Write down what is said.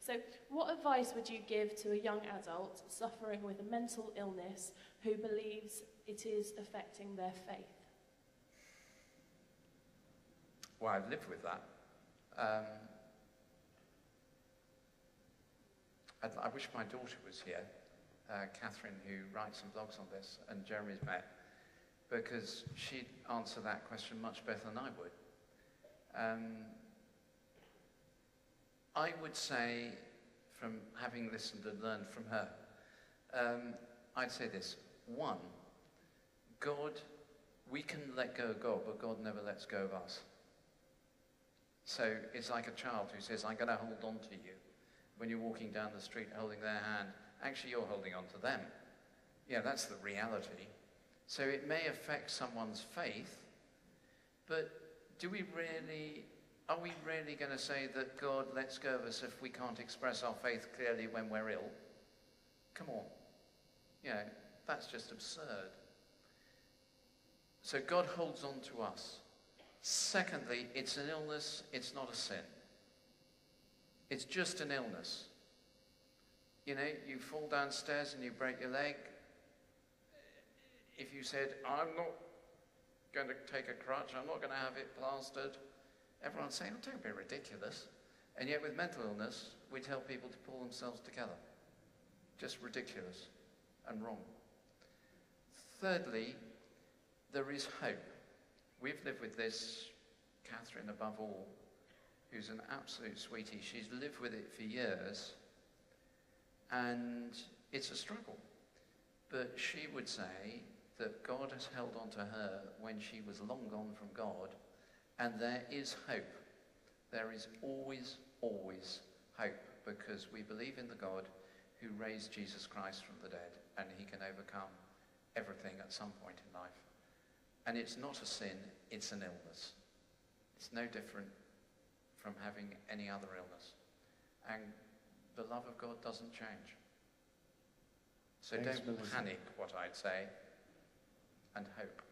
So what advice would you give to a young adult suffering with a mental illness who believes it is affecting their faith? Well, I've lived with that. I wish my daughter was here, Catherine, who writes and blogs on this, and Jeremy's met, because she'd answer that question much better than I would. I would say, from having listened and learned from her, I'd say this. One, God, we can let go of God, but God never lets go of us. So it's like a child who says, I'm going to hold on to you. When you're walking down the street holding their hand, actually you're holding on to them. Yeah, that's the reality. So it may affect someone's faith, but are we really going to say that God lets go of us if we can't express our faith clearly when we're ill? Come on. You know, that's just absurd. So God holds on to us. Secondly, it's an illness, it's not a sin. It's just an illness. You know, you fall downstairs and you break your leg. If you said, I'm not going to take a crutch, I'm not going to have it plastered, everyone's saying, oh, don't be ridiculous. And yet with mental illness, we tell people to pull themselves together. Just ridiculous and wrong. Thirdly, there is hope. We've lived with this, Catherine above all, who's an absolute sweetie. She's lived with it for years, and it's a struggle. But she would say that God has held on to her when she was long gone from God, and there is hope. There is always, always hope, because we believe in the God who raised Jesus Christ from the dead, and he can overcome everything at some point in life. And it's not a sin, it's an illness. It's no different from having any other illness. And the love of God doesn't change. So don't panic, what I'd say, and hope.